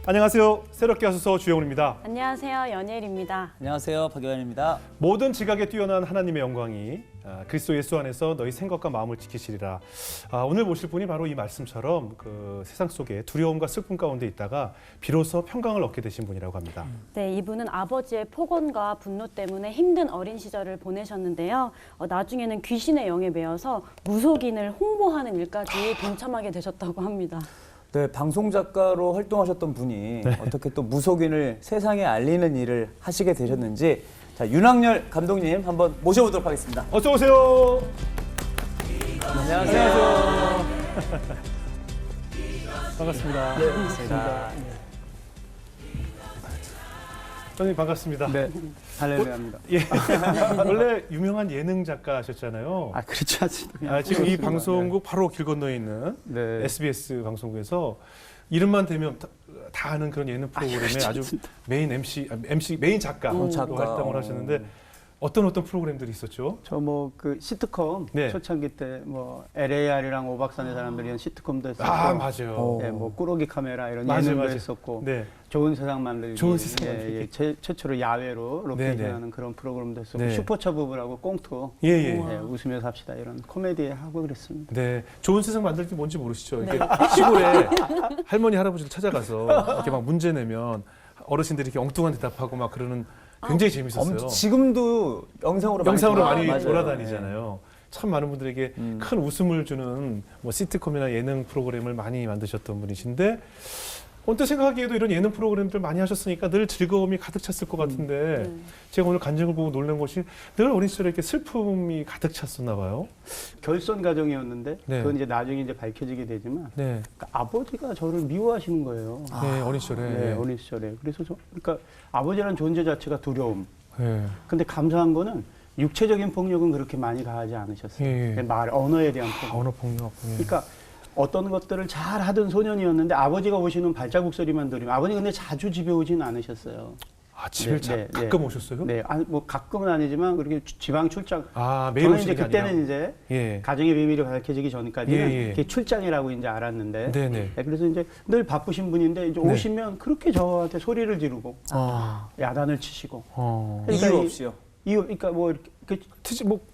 안녕하세요. 새롭게 하소서 주영훈입니다. 안녕하세요. 연예일입니다. 안녕하세요. 박유한입니다. 모든 지각에 뛰어난 하나님의 영광이 그리스도 예수 안에서 너희 생각과 마음을 지키시리라. 오늘 모실 분이 바로 이 말씀처럼 그 세상 속에 두려움과 슬픔 가운데 있다가 비로소 평강을 얻게 되신 분이라고 합니다. 네, 이분은 아버지의 폭언과 분노 때문에 힘든 어린 시절을 보내셨는데요. 나중에는 귀신의 영에 매여서 무속인을 홍보하는 일까지 동참하게 되셨다고 합니다. 네, 방송 작가로 활동하셨던 분이 어떻게 또 무속인을 세상에 알리는 일을 하시게 되셨는지 자, 윤학열 감독님 한번 모셔보도록 하겠습니다. 어서 오세요. 안녕하세요. 반갑습니다. 네, 반갑습니다. 선생님 반갑습니다. 네, 할렐루야입니다. 예. 원래 유명한 예능 작가셨잖아요. 그렇지 않습니다. 지금 이 방송국 바로 길 건너에 있는 네. SBS 방송국에서 이름만 대면 다 아는 그런 예능 프로그램에 그렇지 아주 않습니다. 메인 MC 메인 작가로 작가. 활동을 하셨는데 어떤 프로그램들이 있었죠? 저 뭐 그 시트콤 네. 초창기 때 뭐 LAR이랑 오박산의 사람들 이런 시트콤도 했었고, 맞아요. 네, 뭐 꾸러기 카메라 이런 맞아요, 예능도 맞아요. 했었고, 네. 좋은 세상 만들기, 좋은 세상 만들기. 최초로 야외로 로케이션하는 네, 네. 그런 프로그램도 했었고, 네. 슈퍼처 부부라고 꽁투, 예. 네, 웃으며 삽시다 이런 코미디 하고 그랬습니다. 네, 좋은 세상 만들기 뭔지 모르시죠? 이렇게 시골에 할머니 할아버지를 찾아가서 이렇게 막 문제 내면 어르신들이 이렇게 엉뚱한 대답하고 막 그러는 굉장히 재밌었어요. 지금도 영상으로 많이 맞아요. 돌아다니잖아요. 참 많은 분들에게 큰 웃음을 주는 뭐 시트콤이나 예능 프로그램을 많이 만드셨던 분이신데 언뜻 생각하기에도 이런 예능 프로그램들 많이 하셨으니까 늘 즐거움이 가득 찼을 것 같은데 제가 오늘 간증을 보고 놀란 것이 늘 어린 시절에 이렇게 슬픔이 가득 찼었나 봐요. 결손 가정이었는데 네. 그건 이제 나중에 이제 밝혀지게 되지만 네, 그러니까 아버지가 저를 미워하시는 거예요. 네 어린 시절에. 네, 어린 시절에. 그래서 그러니까 아버지라는 존재 자체가 두려움. 네. 근데 감사한 거는 육체적인 폭력은 그렇게 많이 가하지 않으셨어요. 예. 말, 언어에 대한 폭력. 언어 폭력. 예. 그러니까 어떤 것들을 잘 하던 소년이었는데 아버지가 오시는 발자국 소리만 들으면 아버지 근데 자주 집에 오지는 않으셨어요. 집에 가끔 오셨어요? 네, 뭐 가끔은 아니지만 그렇게 지방 출장. 매일 저는 오시는 이제 게 그때는 아니라. 이제 예. 가정의 비밀이 밝혀지기 전까지는 예. 그게 출장이라고 이제 알았는데. 네네. 네, 그래서 이제 늘 바쁘신 분인데 이제 네. 오시면 그렇게 저한테 소리를 지르고 아. 야단을 치시고. 이유 이- 없이요. 그러니까 뭐 이렇게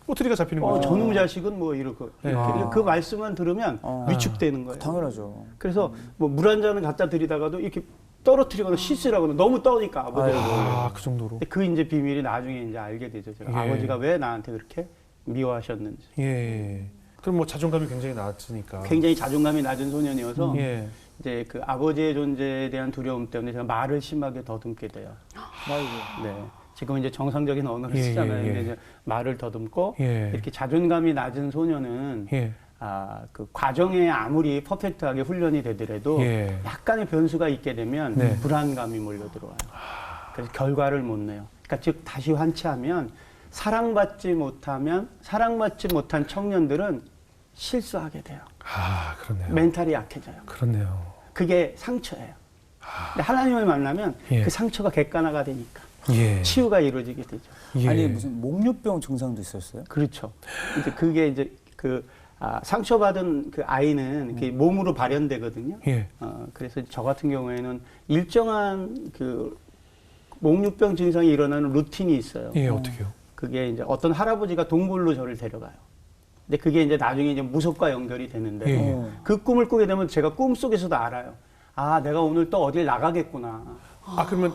꼬투리가 잡히는 거죠. 저놈 자식은 뭐 이렇게 네. 그 말씀만 들으면 위축되는 거예요. 당연하죠. 그래서 뭐 물 한 잔을 갖다 드리다가도 이렇게 떨어뜨리거나 씻으라거나 너무 떠니까 아버지가. 그 정도로. 그 이제 비밀이 나중에 이제 알게 되죠. 제가 예. 아버지가 왜 나한테 그렇게 미워하셨는지. 예. 그럼 뭐 자존감이 굉장히 낮으니까. 굉장히 자존감이 낮은 소년이어서 예. 이제 그 아버지의 존재에 대한 두려움 때문에 제가 말을 심하게 더듬게 돼요. 아이고. 네. 지금 이제 정상적인 언어를 예, 쓰잖아요. 예, 예. 근데 이제 말을 더듬고 예. 이렇게 자존감이 낮은 소년은 예. 그 과정에 아무리 퍼펙트하게 훈련이 되더라도 예. 약간의 변수가 있게 되면 네. 불안감이 몰려 들어와요. 그래서 결과를 못 내요. 그러니까 즉 다시 환치하면 사랑받지 못한 청년들은 실수하게 돼요. 그렇네요. 멘탈이 약해져요. 그렇네요. 그게 상처예요. 근데 하나님을 만나면 예. 그 상처가 객관화가 되니까 예. 치유가 이루어지게 되죠. 예. 아니 무슨 목류병 증상도 있었어요? 그렇죠. 이제 그게 이제 상처받은 그 아이는 이렇게 몸으로 발현되거든요. 예. 그래서 저 같은 경우에는 일정한 그 목류병 증상이 일어나는 루틴이 있어요. 예, 어떻게요? 그게 이제 어떤 할아버지가 동굴로 저를 데려가요. 근데 그게 이제 나중에 이제 무속과 연결이 되는데 예. 그 꿈을 꾸게 되면 제가 꿈속에서도 알아요. 내가 오늘 또 어딜 나가겠구나. 그러면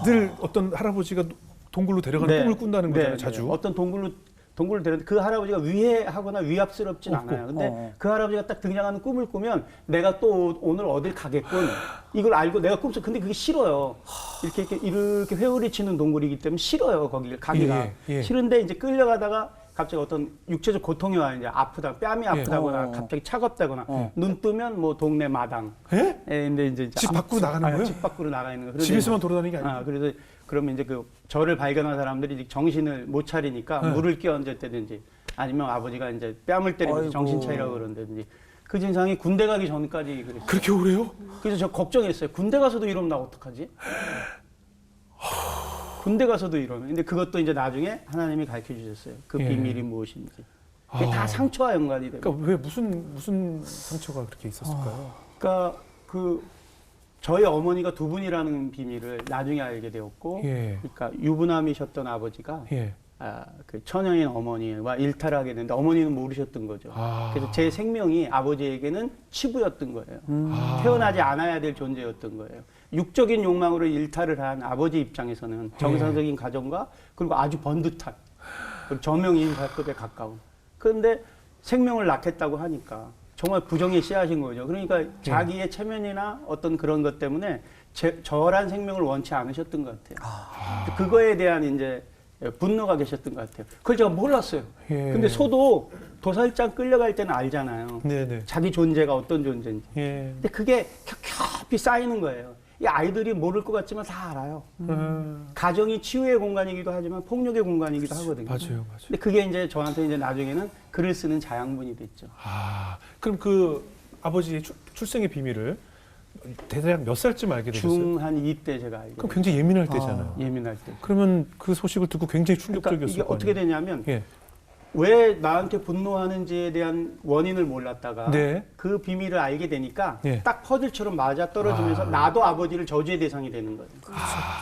늘 어떤 할아버지가 동굴로 데려가는 꿈을 꾼다는 거잖아요, 자주. 어떤 동굴로 데려는데 그 할아버지가 위해하거나 위압스럽진 없고. 않아요. 근데 그 할아버지가 딱 등장하는 꿈을 꾸면 내가 또 오늘 어딜 가겠군. 이걸 알고 내가 근데 그게 싫어요. 이렇게 회오리 치는 동굴이기 때문에 싫어요. 거기를 가기가. 예. 싫은데 이제 끌려가다가 갑자기 어떤 육체적 고통이 와요. 이제 아프다, 뺨이 아프다거나 갑자기 차갑다거나 눈 뜨면 뭐 동네 마당. 예? 근데 이제 집 밖으로 나가는 거예요? 집 밖으로 나가 있는 거예요. 집에서만 돌아다니는 게 아니고. 그래서 그러면 이제 그 저를 발견한 사람들이 이제 정신을 못 차리니까 물을 끼얹었다든지 아니면 아버지가 이제 뺨을 때리면서 아이고. 정신 차리라고 그런다든지 그 증상이 군대 가기 전까지 그랬어요. 그렇게 오래요? 그래서 저 걱정했어요. 군대 가서도 이러면 나 어떡하지? 군대 가서도 이러면. 근데 그것도 이제 나중에 하나님이 가르쳐 주셨어요. 그 예. 비밀이 무엇인지. 그게 다 상처와 연관이 돼요. 그러니까 왜 무슨 상처가 그렇게 있었을까요? 그러니까 그 저희 어머니가 두 분이라는 비밀을 나중에 알게 되었고, 예. 그러니까 유부남이셨던 아버지가 예. 그 처녀인 어머니와 일탈을 하게 됐는데 어머니는 모르셨던 거죠. 아. 그래서 제 생명이 아버지에게는 치부였던 거예요. 아. 태어나지 않아야 될 존재였던 거예요. 육적인 욕망으로 일탈을 한 아버지 입장에서는 정상적인 가정과 그리고 아주 번듯한 그리고 저명인사급에 가까운. 그런데 생명을 낳겠다고 하니까 정말 부정의 씨앗인 거죠. 그러니까 자기의 체면이나 어떤 그런 것 때문에 저란 생명을 원치 않으셨던 것 같아요. 그거에 대한 이제 분노가 계셨던 것 같아요. 그걸 제가 몰랐어요. 예. 근데 소도 도살장 끌려갈 때는 알잖아요. 네네. 자기 존재가 어떤 존재인지. 예. 근데 그게 겹겹이 쌓이는 거예요. 이 아이들이 모를 것 같지만 다 알아요. 가정이 치유의 공간이기도 하지만 폭력의 공간이기도 하거든요. 맞아요, 맞아요. 근데 그게 이제 저한테 이제 나중에는 글을 쓰는 자양분이 됐죠. 아, 그럼 그 아버지의 출생의 비밀을 대략 몇 살쯤 알게 되셨어요? 중 한 2때 제가 알게 그럼 됐어요. 굉장히 예민할 때잖아요. 예민할 때. 그러면 그 소식을 듣고 굉장히 그러니까 충격적이었을 이게 거 어떻게 아니에요? 되냐면 예. 왜 나한테 분노하는지에 대한 원인을 몰랐다가 네. 그 비밀을 알게 되니까 예. 딱 퍼즐처럼 맞아 떨어지면서 나도 아버지를 저주의 대상이 되는 거예요.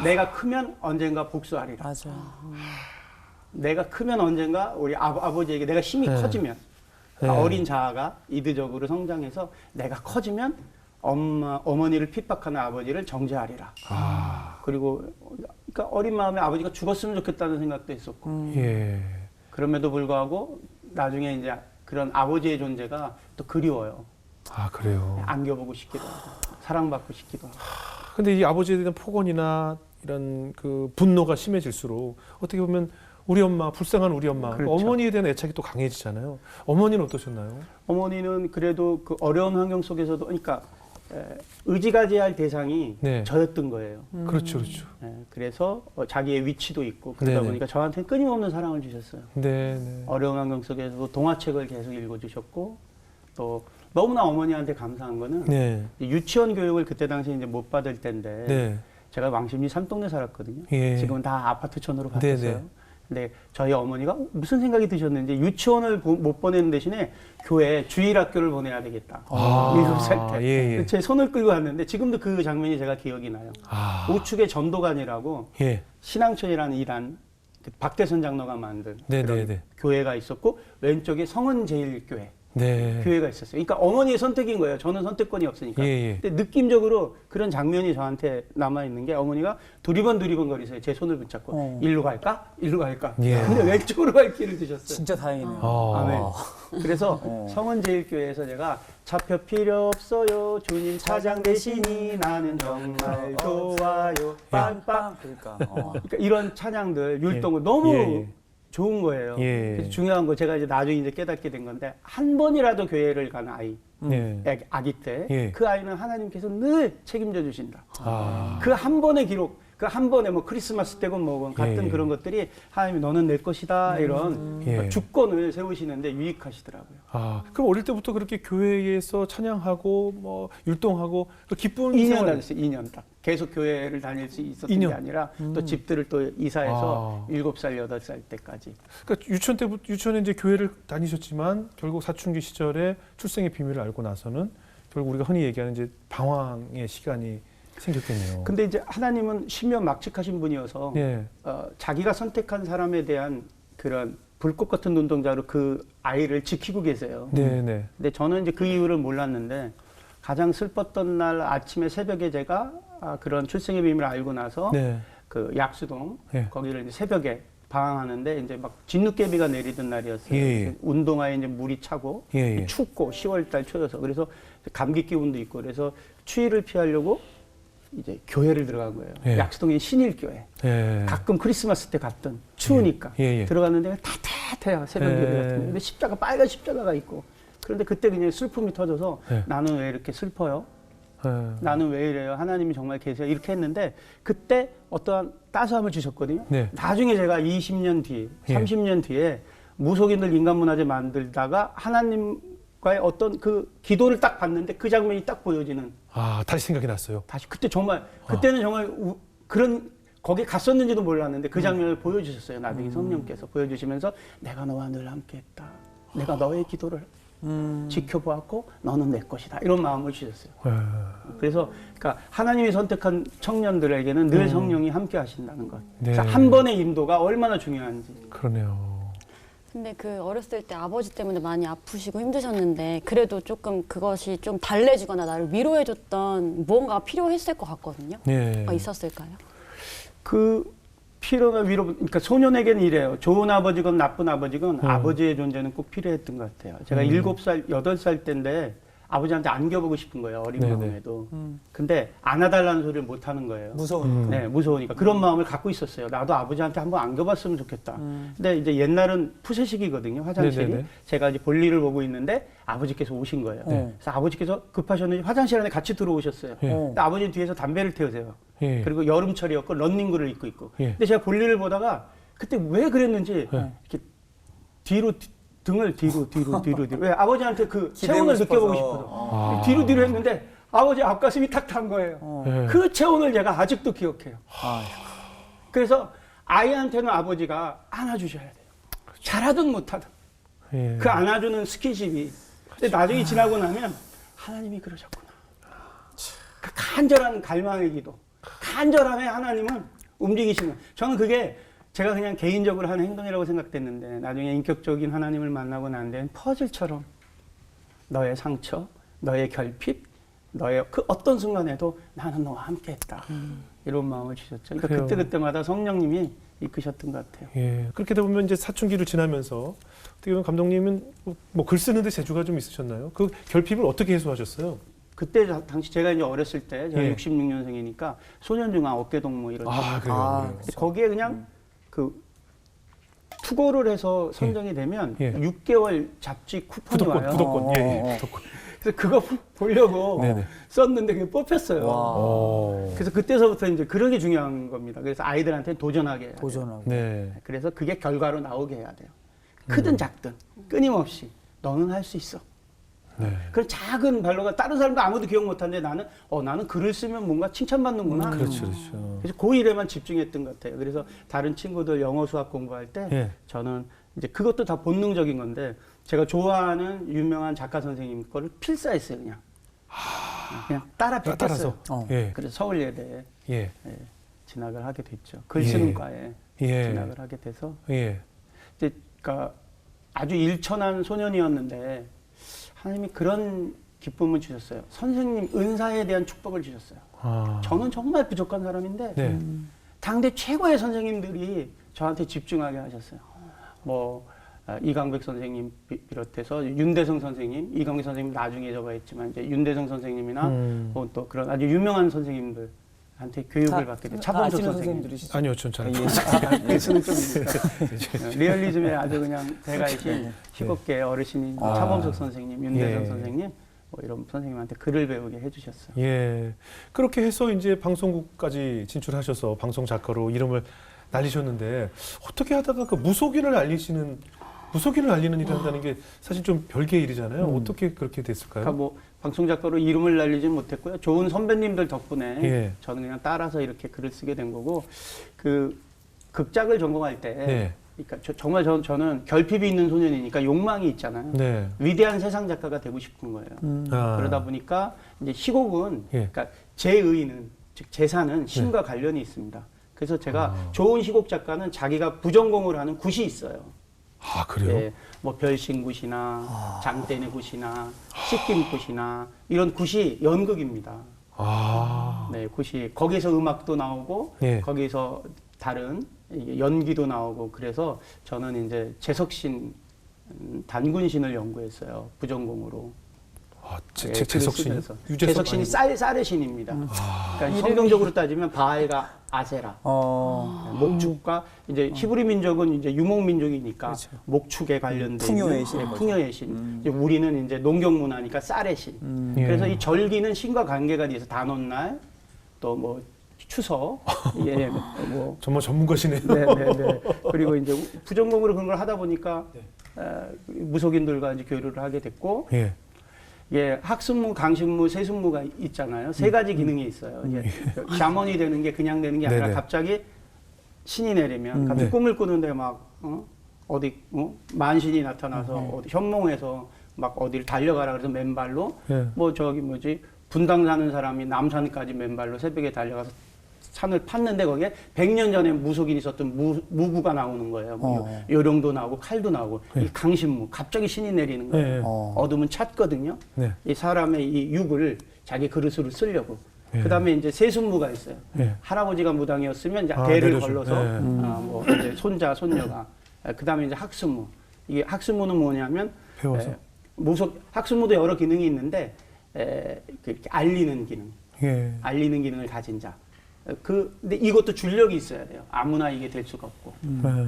내가 크면 언젠가 복수하리라. 맞아. 내가 크면 언젠가 우리 아버지에게 내가 힘이 네. 커지면 네. 어린 자아가 이드적으로 성장해서 내가 커지면 어머니를 핍박하는 아버지를 정죄하리라. 그리고 그러니까 어린 마음에 아버지가 죽었으면 좋겠다는 생각도 했었고 예. 그럼에도 불구하고 나중에 이제 그런 아버지의 존재가 또 그리워요. 아, 그래요. 안겨보고 싶기도 하고 사랑받고 싶기도 하고. 근데 이 아버지에 대한 폭언이나 이런 그 분노가 심해질수록 어떻게 보면 우리 엄마, 불쌍한 우리 엄마, 그렇죠. 어머니에 대한 애착이 또 강해지잖아요. 어머니는 어떠셨나요? 어머니는 그래도 그 어려운 환경 속에서도 그러니까 의지가지할 대상이 네. 저였던 거예요. 그렇죠, 그렇죠. 그래서 자기의 위치도 있고 그러다 네네. 보니까 저한테는 끊임없는 사랑을 주셨어요. 네, 네. 어려운 환경 속에서도 동화책을 계속 읽어주셨고 또 너무나 어머니한테 감사한 거는 네. 유치원 교육을 그때 당시에 이제 못 받을 때인데 네. 제가 왕십리 삼동네 살았거든요. 예. 지금은 다 아파트촌으로 네네. 바뀌었어요. 근데 저희 어머니가 무슨 생각이 드셨는지 유치원을 못 보내는 대신에 교회 주일학교를 보내야 되겠다. 아, 7살 때. 예, 예. 제 손을 끌고 갔는데 지금도 그 장면이 제가 기억이 나요. 아, 우측에 전도관이라고 예. 신앙촌이라는 이란 그 박대선 장로가 만든 네, 그런 네, 네. 교회가 있었고 왼쪽에 성은제일교회 네. 교회가 있었어요. 그러니까 어머니의 선택인 거예요. 저는 선택권이 없으니까. 예, 예. 근데 느낌적으로 그런 장면이 저한테 남아 있는 게 어머니가 두리번 거리세요. 제 손을 붙잡고 일로 갈까? 일로 갈까? 예. 근데 왼쪽으로 갈 길을 드셨어요. 진짜 다행이네요. 아, 그래서 성은제일교회에서 제가 차표 필요 없어요. 주님 차장 대신이 나는 정말 좋아요. 빵빵. 그러니까. 그러니까 이런 찬양들 율동을 너무 예, 예. 좋은 거예요. 예. 그래서 중요한 거 제가 이제 나중에 이제 깨닫게 된 건데 한 번이라도 교회를 가는 아이, 네. 아기 때 예. 그 아이는 하나님께서 늘 책임져 주신다. 아, 그 한 번의 기록, 그 한 번에 뭐 크리스마스 때건 뭐건 같은 예. 그런 것들이 하나님이 너는 내 것이다 이런 예. 주권을 세우시는데 유익하시더라고요. 아, 그럼 어릴 때부터 그렇게 교회에서 찬양하고 뭐 율동하고 그 기쁜 2년 생활- 다녔어요. 2년 딱. 계속 교회를 다닐 수 있었던 2년. 게 아니라 또 집들을 또 이사해서 아. 7살, 8살 때까지. 그러니까 유치원에 이제 교회를 다니셨지만 결국 사춘기 시절에 출생의 비밀을 알고 나서는 결국 우리가 흔히 얘기하는 이제 방황의 시간이 생겼겠네요. 근데 이제 하나님은 신명막측하신 분이어서 예. 자기가 선택한 사람에 대한 그런 불꽃 같은 눈동자로 그 아이를 지키고 계세요. 네, 네. 근데 저는 이제 그 이유를 몰랐는데 가장 슬펐던 날 아침에 새벽에 제가 그런 출생의 비밀을 알고 나서 네. 그 약수동 예. 거기를 이제 새벽에 방황하는데 이제 막 진눈깨비가 내리던 날이었어요. 예, 예. 운동화에 이제 물이 차고 예, 예. 춥고 10월달 초여서 그래서 감기 기운도 있고 그래서 추위를 피하려고 이제 교회를 들어간 거예요. 예. 약수동에 신일교회. 예. 가끔 크리스마스 때 갔던 추우니까 예, 예. 들어갔는데 따뜻해요. 새벽 예. 예배 같은 데. 근데 십자가 빨간 십자가가 있고 그런데 그때 그냥 슬픔이 터져서 예. 나는 왜 이렇게 슬퍼요? 예. 나는 왜 이래요? 하나님이 정말 계세요? 이렇게 했는데 그때 어떠한 따스함을 주셨거든요. 네. 나중에 제가 20년 뒤에, 예. 30년 뒤에 무속인들 인간문화재 만들다가 하나님과의 어떤 그 기도를 딱 봤는데 그 장면이 딱 보여지는 아, 다시 생각이 났어요. 다시 그때 정말 그때는 정말 그런 거기 갔었는지도 몰랐는데 그 장면을 보여주셨어요. 나중에 성령께서 보여주시면서 내가 너와 늘 함께했다. 내가 너의 기도를 지켜보았고 너는 내 것이다. 이런 마음을 주셨어요. 예. 그래서 그러니까 하나님이 선택한 청년들에게는 늘 성령이 함께 하신다는 것. 네. 그래서 한 번의 인도가 얼마나 중요한지. 그러네요. 근데 그 어렸을 때 아버지 때문에 많이 아프시고 힘드셨는데 그래도 조금 그것이 좀 달래주거나 나를 위로해줬던 무언가가 필요했을 것 같거든요. 예. 뭐가 있었을까요? 그 필요나 위로, 그러니까 소년에게는 이래요. 좋은 아버지건 나쁜 아버지건 아버지의 존재는 꼭 필요했던 것 같아요. 제가 7살, 8살 때인데 아버지한테 안겨보고 싶은 거예요. 어린 네네. 마음에도. 근데 안아달라는 소리를 못 하는 거예요. 무서우니까. 네, 무서우니까. 그런 마음을 갖고 있었어요. 나도 아버지한테 한번 안겨봤으면 좋겠다. 근데 이제 옛날은 푸세식이거든요, 화장실이. 네네네. 제가 이제 볼일을 보고 있는데 아버지께서 오신 거예요. 네. 그래서 아버지께서 급하셨는지 화장실 안에 같이 들어오셨어요. 예. 근데 아버지 뒤에서 담배를 태우세요. 예. 그리고 여름철이었고 런닝구를 입고 있고. 예. 근데 제가 볼일을 보다가 그때 왜 그랬는지 예. 이렇게 뒤로 등을 뒤로. 왜 아버지한테 그 기대고 체온을 싶어서. 느껴보고 싶어서 아. 뒤로 했는데 아버지 앞가슴이 탁 탄 거예요. 예. 그 체온을 제가 아직도 기억해요. 아, 그래서 아이한테는 아버지가 안아주셔야 돼요. 잘하든 못하든 예. 그 안아주는 스킨십이. 근데 나중에 지나고 나면 하나님이 그러셨구나. 그 간절한 갈망의 기도, 간절함에 하나님은 움직이시는. 저는 그게 제가 그냥 개인적으로 하는 행동이라고 생각됐는데 나중에 인격적인 하나님을 만나고 난 데는 퍼즐처럼 너의 상처, 너의 결핍, 너의 그 어떤 순간에도 나는 너와 함께했다. 이런 마음을 주셨죠. 그러니까 그래요. 그때마다 성령님이 이끄셨던 것 같아요. 예. 그렇게 되다 보면 이제 사춘기를 지나면서 어떻게 보면 감독님은 뭐 글 쓰는데 재주가 좀 있으셨나요? 그 결핍을 어떻게 해소하셨어요? 그때 당시 제가 이제 어렸을 때 제가 예. 66년생이니까 소년중앙 어깨동무 이런 아, 그래요. 아, 그래요. 근데 거기에 그냥 그 투고를 해서 선정이 되면 예. 6개월 잡지 쿠폰이 와요. 구독권. 예. 구독권. 그래서 그거 보려고 네네. 썼는데 그게 뽑혔어요. 와. 그래서 그때서부터 이제 그런 게 중요한 겁니다. 그래서 아이들한테 도전하게 해야 돼요. 도전하고. 네. 그래서 그게 결과로 나오게 해야 돼요. 크든 작든 끊임없이 너는 할 수 있어. 네. 그런 작은 발로가 다른 사람도 아무도 기억 못하는데 나는 글을 쓰면 뭔가 칭찬받는구나. 그렇죠, 그렇죠. 그래서 그 일에만 집중했던 것 같아요. 그래서 다른 친구들 영어 수학 공부할 때 예. 저는 이제 그것도 다 본능적인 건데 제가 좋아하는 유명한 작가 선생님 거를 필사했어요. 그냥 따라 뱉었어요. 따라서. 어. 예. 그래서 서울예대에 예. 진학을 하게 됐죠. 글 쓰는 예. 과에 예. 진학을 하게 돼서 예. 이제 그러니까 아주 일천한 소년이었는데 하나님이 그런 기쁨을 주셨어요. 선생님 은사에 대한 축복을 주셨어요. 아. 저는 정말 부족한 사람인데 네. 당대 최고의 선생님들이 저한테 집중하게 하셨어요. 뭐 이강백 선생님 비롯해서 윤대성 선생님, 이강백 선생님 나중에 저거 했지만 이제 윤대성 선생님이나 또 그런 아주 유명한 선생님들한테 교육을 받게 돼요. 차범석 아시는 선생님. 선생님들이시죠? 아니요, 전 잘. 예수는 좀 리얼리즘에 아주 그냥 대가이신 7개 어르신인 아. 차범석 선생님, 윤대성 예. 선생님 뭐 이런 선생님한테 글을 배우게 해주셨어요. 예. 그렇게 해서 이제 방송국까지 진출하셔서 방송 작가로 이름을 날리셨는데 어떻게 하다가 그 무속인을 알리는 일을 한다는 게 사실 좀 별개의 일이잖아요. 어떻게 그렇게 됐을까요? 그러니까 뭐 방송 작가로 이름을 날리진 못했고요. 좋은 선배님들 덕분에 예. 저는 그냥 따라서 이렇게 글을 쓰게 된 거고 그 극작을 전공할 때 네. 그러니까 정말 저는 결핍이 있는 소년이니까 욕망이 있잖아요. 네. 위대한 세상 작가가 되고 싶은 거예요. 아. 그러다 보니까 이제 시곡은 예. 그러니까 제 의는 즉 제사는 신과 관련이 있습니다. 그래서 제가 좋은 시곡 작가는 자기가 부전공을 하는 굿이 있어요. 아, 그래요? 예, 뭐 별신굿이나 장대내 굿이나 식김굿이나 이런 굿이 연극입니다. 아. 네, 굿이 거기서 음악도 나오고 예. 거기서 다른 이게 연기도 나오고 그래서 저는 이제 재석신 단군신을 연구했어요. 부전공으로. 아, 예, 재석신이요? 쓰면서. 유재석 재석신이 아니고. 쌀의 신입니다. 그러니까 성경적으로 따지면 바알과 아세라. 목축과 이제 히브리 민족은 이제 유목 민족이니까 그렇죠. 목축에 관련된 풍요의 신. 풍요의 신. 이제 우리는 이제 농경 문화니까 쌀의 신. 예. 그래서 이 절기는 신과 관계가 돼서 단오날 또 뭐 추석 예, 뭐 정말 전문가시네요. 네네네. 그리고 이제 부전공으로 그런 걸 하다 보니까 무속인들과 이제 교류를 하게 됐고 예. 예, 학습무, 강식무, 세습무가 있잖아요. 세 가지 기능이 있어요. 예, 샤먼이 되는 게 그냥 되는 게 아니라 네네. 갑자기 신이 내리면 갑자기 네. 꿈을 꾸는데 막 어디 만신이 나타나서 어디 현몽에서 막 어디를 달려가라 그래서 맨발로 예. 뭐 저기 뭐지 분당 사는 사람이 남산까지 맨발로 새벽에 달려가서 산을 팠는데 거기에 100년 전에 무속인이 있었던 무구가 나오는 거예요. 뭐 요령도 나오고 칼도 나오고 이 강신무 갑자기 신이 내리는 거예요. 예. 어둠은 찼거든요. 네. 이 사람의 이 육을 자기 그릇으로 쓰려고. 예. 그다음에 이제 세순무가 있어요. 예. 할아버지가 무당이었으면 이제 아, 대를 내려줘. 걸러서 예. 뭐 이제 손자 손녀가 그다음에 이제 학수무. 이게 학수무는 뭐냐면 배워서. 학수무도 여러 기능이 있는데 이렇게 알리는 기능, 예. 알리는 기능을 가진 자. 근데 이것도 줄력이 있어야 돼요. 아무나 이게 될 수가 없고.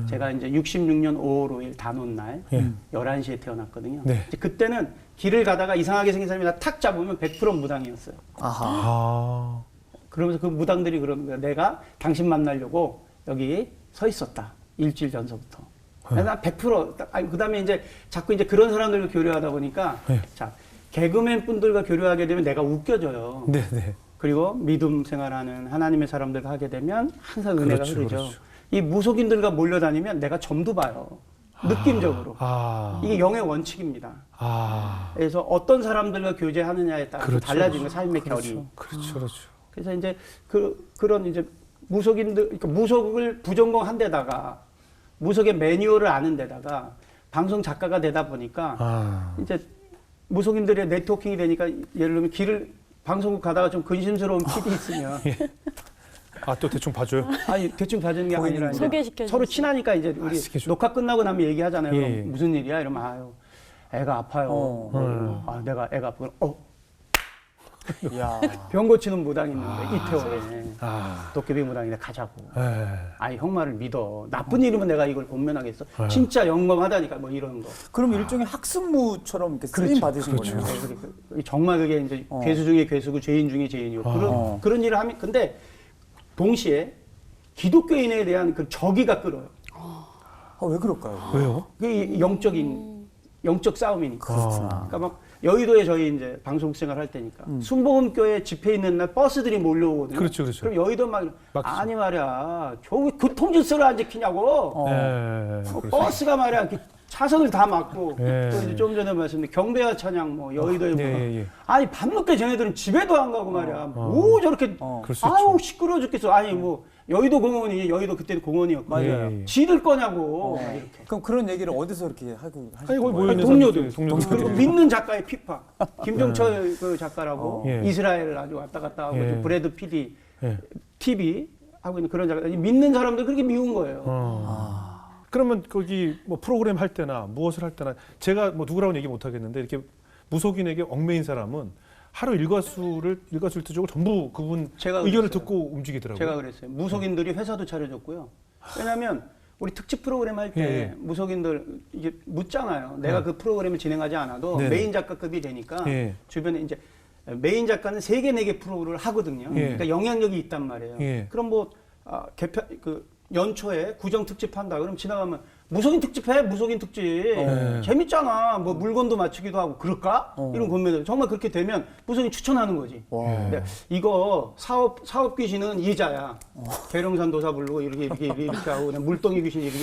제가 이제 66년 5월 5일 단오는 날 예. 11시에 태어났거든요. 네. 이제 그때는 길을 가다가 이상하게 생긴 사람이 나 탁 잡으면 100% 무당이었어요. 아하. 아. 그러면서 그 무당들이 그러는 거야. 내가 당신 만나려고 여기 서 있었다. 일주일 전서부터. 나 100%. 그다음에 이제 자꾸 이제 그런 사람들과 교류하다 보니까 네. 자 개그맨 분들과 교류하게 되면 내가 웃겨져요. 네, 네. 그리고 믿음 생활하는 하나님의 사람들과 하게 되면 항상 은혜가 그렇죠, 흐르죠. 그렇죠. 이 무속인들과 몰려다니면 내가 점도 봐요. 느낌적으로. 아. 이게 영의 원칙입니다. 아. 그래서 어떤 사람들과 교제하느냐에 따라 그렇죠. 달라지는 거예요, 삶의 결이. 그렇죠, 그렇죠. 그래서 이제 그런 이제 무속인들, 그러니까 무속을 부전공한 데다가 무속의 매뉴얼을 아는 데다가 방송 작가가 되다 보니까 아. 이제 무속인들의 네트워킹이 되니까 예를 들면 방송국 가다가 좀 근심스러운 PD 있으면 아, 또 대충 봐줘요? 아니 대충 봐주는 게 아니라 이제 소개시켜 서로 친하니까 이제 우리 시켜줘. 녹화 끝나고 나면 얘기하잖아요. 예, 그럼 예. 무슨 일이야? 이러면 아유 애가 아파요. 아 내가 애가 아프면 야. 병 고치는 무당 있는데 이태원에 아. 도깨비 무당인데 가자고. 예. 아이 형 말을 믿어. 나쁜 일이면 내가 이걸 본면하겠어. 아. 진짜 영광하다니까 뭐 이런 거. 그럼 일종의 학습무처럼 이렇게 쓰임 받으신 그렇죠. 거네요. 정말 그게 이제 괴수 중에 괴수고 죄인 중에 죄인이고 그런 일을 하면 근데 동시에 기독교인에 대한 그 적의가 끌어요. 왜 그럴까요? 왜요? 그게 영적 싸움이니까. 그렇구나. 그러니까 막 여의도에 저희 이제 방송국 생활할 때니까 순복음교회 집회 있는 날 버스들이 몰려오거든요. 그렇죠, 그렇죠. 그럼 여의도 막 막히죠. 아니 말이야, 저왜 교통질서를 안 지키냐고. 예. 버스가 말이야 이렇게 차선을 다 막고 예. 또 이제 좀 전에 말씀드린 경배와 찬양 뭐 여의도에 예, 뭐 예, 예. 아니 밤늦게 쟤네들은 집에도 안 가고 말이야 뭐 저렇게 그럴 수 아우 있죠. 시끄러워 죽겠어. 아니 뭐 여의도 공원이 여의도 그때는 공원이었고 맞아요. 예, 예. 지들 거냐고 막 이렇게. 그럼 그런 얘기를 어디서 이렇게 하고 아니, 거기 모여 아니, 있는 동료들. 동료들. 그리고 믿는 작가의 피파. 김종철 그 작가라고 예. 이스라엘 아주 왔다 갔다 하고 예. 브래드 PD 예. TV 하고 있는 그런 작가. 믿는 사람들 그렇게 미운 거예요. 그러면 거기 뭐 프로그램 할 때나 무엇을 할 때나 제가 뭐 누구라고는 얘기 못 하겠는데 이렇게 무속인에게 얽매인 사람은 하루 일과수일투족을 전부 그분 제가 의견을 그랬어요. 듣고 움직이더라고요. 제가 그랬어요. 무속인들이 회사도 차려줬고요. 왜냐하면 우리 특집 프로그램 할 때 예, 예. 무속인들 이게 묻잖아요. 내가 그 프로그램을 진행하지 않아도 네네. 메인 작가급이 되니까 예. 주변에 이제 메인 작가는 3개, 4개 프로를 하거든요. 예. 그러니까 영향력이 있단 말이에요. 예. 그럼 뭐 개편 연초에 구정 특집 한다. 그럼 지나가면 무속인 특집 해. 무속인 특집. 재밌잖아. 뭐 물건도 맞추기도 하고 그럴까? 이런 고민을 정말 그렇게 되면 무속인 추천하는 거지. 근데 이거 사업 귀신은 이자야. 계룡산 도사 부르고 이렇게 하고 그냥 물동이 귀신 이렇게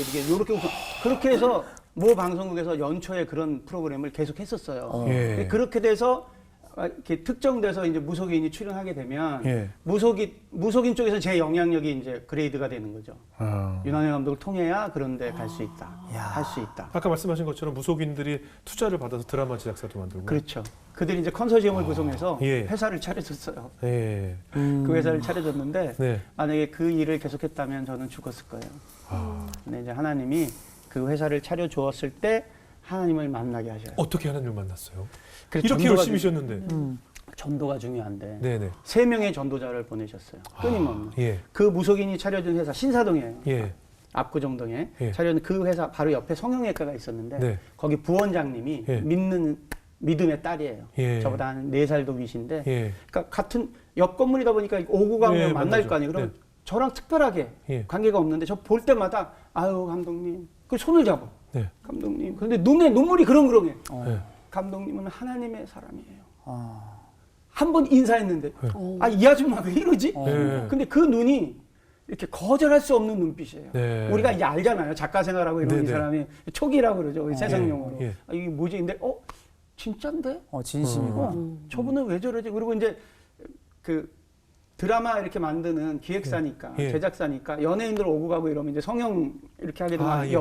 그렇게 해서 모 방송국에서 연초에 그런 프로그램을 계속 했었어요. 예. 그렇게 돼서 이렇게 특정돼서 이제 무속인이 출연하게 되면 예. 무속인 쪽에서 제 영향력이 이제 그레이드가 되는 거죠. 아. 윤한영 감독을 통해야 그런데 갈 수 있다. 할 수 있다. 아까 말씀하신 것처럼 무속인들이 투자를 받아서 드라마 제작사도 만들고. 그렇죠. 그들이 이제 컨소시엄을 구성해서 예. 회사를 차려줬어요. 예. 그 회사를 차려줬는데 네. 만약에 그 일을 계속했다면 저는 죽었을 거예요. 근데 이제 하나님이 그 회사를 차려주었을 때 하나님을 만나게 하셔요. 어떻게 하나님을 만났어요? 그래서 이렇게 전도가 열심히 하셨는데. 전도가 중요한데 네네. 3명의 전도자를 보내셨어요. 끊임없는. 예. 그 무속인이 차려준 회사 신사동이에요. 예. 압구정동에 예. 차려준 그 회사 바로 옆에 성형외과가 있었는데 네. 거기 부원장님이 예. 믿음의 딸이에요. 예. 저보다 한 4살도 위신데 예. 그러니까 같은 옆 건물이다 보니까 오고 가면 예, 만날 만나죠. 거 아니에요. 그럼 네. 저랑 특별하게 예. 관계가 없는데 저 볼 때마다 아유 감독님 그 손을 잡아. 네. 감독님. 그런데 눈에 눈물이 그렁그렁해. 네. 감독님은 하나님의 사람이에요. 아. 한 번 인사했는데 이 아줌마 왜 이러지? 네. 근데 그 눈이 이렇게 거절할 수 없는 눈빛이에요. 네. 우리가 이제 알잖아요. 작가 생활하고 이런 네, 이 네. 사람이 촉이라고 그러죠. 세상용어로. 예. 이게 뭐지? 근데 진짠데? 진심이고. 저분은 왜 저러지? 그리고 이제 그 드라마 이렇게 만드는 기획사니까 예. 제작사니까 연예인들 오고 가고 이러면 이제 성형 이렇게 하게 되면 예.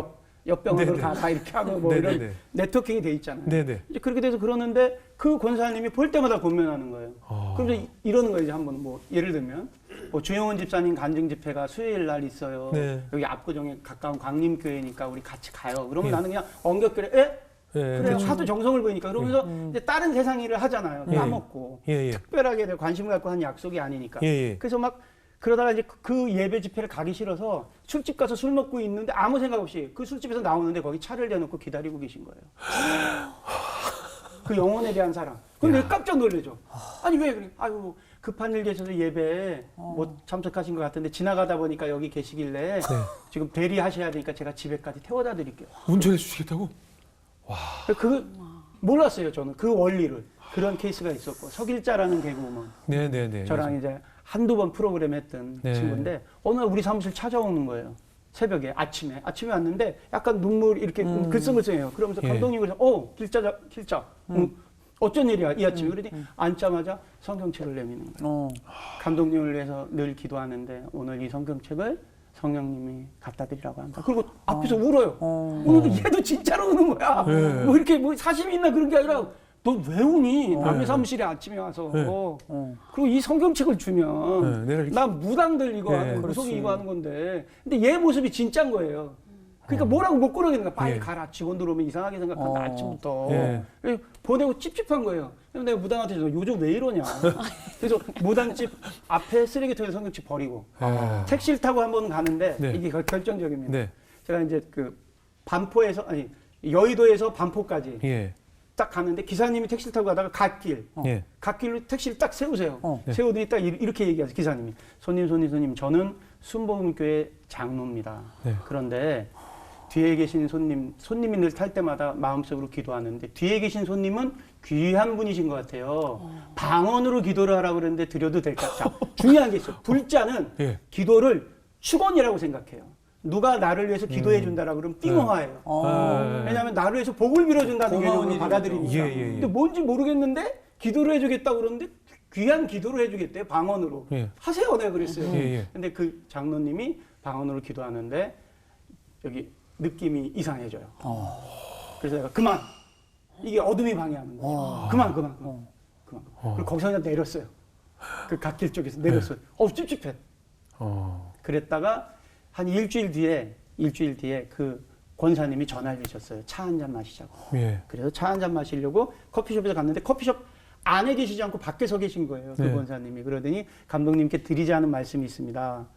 옆 병원으로 네네. 다 이렇게 하고 뭐 네네네. 이런 네트워킹이 돼 있잖아요. 네네. 이제 그렇게 돼서 그러는데 그 권사님이 볼 때마다 권면하는 거예요. 아. 그럼 이제 이러는 거예요. 이제 한번 뭐 예를 들면 뭐 주영원 집사님 간증 집회가 수요일 날 있어요. 네. 여기 압구정에 가까운 광림교회니까 우리 같이 가요. 그러면 예. 나는 그냥 엉겹결에 에? 예, 그래요. 그렇죠. 하도 정성을 보이니까 그러면서 이제 다른 세상 일을 하잖아요. 예. 까먹고 예, 예. 특별하게 내가 관심을 갖고 한 약속이 아니니까. 예, 예. 그래서 막 그러다가 이제 그 예배 집회를 가기 싫어서 술집 가서 술 먹고 있는데 아무 생각 없이 그 술집에서 나오는데 거기 차를 대놓고 기다리고 계신 거예요. 그 영혼에 대한 사랑. 근데 내가 깜짝 놀래죠. 아니 왜 그래? 아유 급한 일 계셔서 예배에 못 참석하신 것 같은데 지나가다 보니까 여기 계시길래 지금 대리하셔야 되니까 제가 집에까지 태워다 드릴게요. 운전해 주시겠다고? 그 몰랐어요 저는 그 원리를. 그런 케이스가 있었고 석일자라는 개그우먼 네네네. 저랑 이제 한두 번 프로그램 했던 네. 친구인데 어느 날 우리 사무실 찾아오는 거예요. 새벽에 아침에 왔는데 약간 눈물 이렇게 글썽글썽해요. 그러면서 예. 감독님 그래서 길자 어쩐 일이야 이 아침에 그러더니 앉자마자 성경책을 내미는 거예요. 감독님을 위해서 늘 기도하는데 오늘 이 성경책을 성령님이 갖다 드리라고 한다. 그리고 앞에서 울어요. 우는데 얘도 진짜로 우는 거야. 네. 뭐 이렇게 뭐 사심이 있나 그런 게 아니라 너 왜 우니? 남의 사무실에 아침에 와서. 네. 그리고 이 성경책을 주면 네, 내가 이렇게- 난 무당들 이거 네, 하는 그렇지. 무속이 이거 하는 건데 근데 얘 모습이 진짜인 거예요. 그러니까 뭐라고 못 그러겠는 거야. 빨리 예. 가라. 직원들 오면 이상하게 생각한다. 아침부터. 예. 그래서 보내고 찝찝한 거예요. 그래서 내가 무당한테 요즘 왜 이러냐. 그래서 무당집 앞에 쓰레기통에 성경책 버리고 예. 택시를 타고 한 번 가는데 네. 이게 결정적입니다. 네. 제가 이제 그 반포에서 아니 여의도에서 반포까지 예. 딱 가는데 기사님이 택시를 타고 가다가 예. 갓길로 택시를 딱 세우세요. 네. 세우더니 딱 이렇게 얘기하세요. 기사님이 손님 저는 순복음교회 장로입니다. 네. 그런데 뒤에 계신 손님이 늘 탈 때마다 마음속으로 기도하는데 뒤에 계신 손님은 귀한 분이신 것 같아요. 방언으로 기도를 하라고 그러는데 드려도 될까? 자, 중요한 게 있어요. 불자는 예. 기도를 축원이라고 생각해요. 누가 나를 위해서 기도해 준다라고 그러면 띵어화예요. 아, 왜냐하면 나를 위해서 복을 빌어준다는 고마운 개념으로 일이죠. 받아들이니까. 예, 예, 예. 근데 뭔지 모르겠는데 기도를 해주겠다고 그러는데 귀한 기도를 해주겠대요. 방언으로. 예. 하세요. 내가 그랬어요. 예, 예. 근데 그 장로님이 방언으로 기도하는데 여기 느낌이 이상해져요. 그래서 내가 그만. 이게 어둠이 방해하는 거예요. 그만. 그리고 거기서 그냥 내렸어요. 그 갓길 쪽에서 내렸어요. 찝찝해. 그랬다가 한 일주일 뒤에 그 권사님이 전화를 주셨어요. 차 한 잔 마시자고. 예. 그래서 차 한 잔 마시려고 커피숍에 갔는데 커피숍 안에 계시지 않고 밖에 서 계신 거예요. 그 네. 권사님이. 그러더니 감독님께 드리자는 말씀이 있습니다.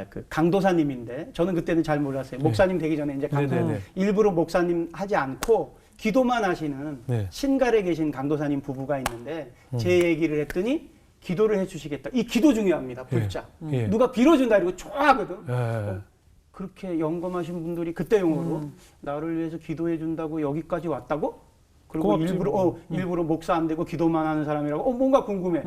그 강도사님인데 저는 그때는 잘 몰랐어요. 목사님 되기 전에 이제 강도 네네네. 일부러 목사님 하지 않고 기도만 하시는 네. 신갈에 계신 강도사님 부부가 있는데 제 얘기를 했더니 기도를 해주시겠다. 이 기도 중요합니다. 불자. 예. 누가 빌어준다 이러고 좋아하거든. 예. 그렇게 영검하신 분들이 그때 용어로 나를 위해서 기도해 준다고 여기까지 왔다고? 그리고 고맙지. 일부러 목사 안 되고 기도만 하는 사람이라고 뭔가 궁금해.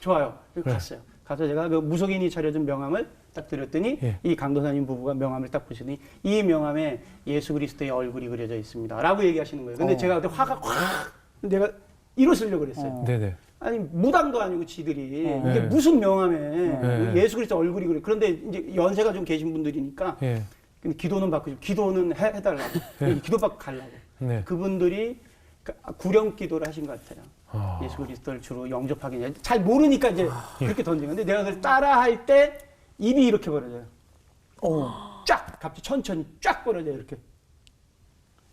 좋아요. 그리고 갔어요. 가서 제가 그 무속인이 차려준 명함을 딱 드렸더니 예. 이 강도사님 부부가 명함을 딱 보시더니 이 명함에 예수 그리스도의 얼굴이 그려져 있습니다. 라고 얘기하시는 거예요. 근데 제가 그때 화가 확 내가 일어서려고 그랬어요. 네네. 아니 무당도 아니고 지들이 이게 네. 무슨 명함에 네. 예수 그리스도 얼굴이 그래. 그런데 이제 연세가 좀 계신 분들이니까 예. 근데 기도는 받고 싶고 기도는 해달라고 기도 받고 가려고 네. 그분들이 구령 기도를 하신 것 같아요. 아. 예수 그리스도를 주로 영접하기 잘 모르니까 이제 그렇게 던진 건데 내가 그걸 따라할 때 입이 이렇게 벌어져요. 쫙 갑자기 천천히 쫙 벌어져요 이렇게.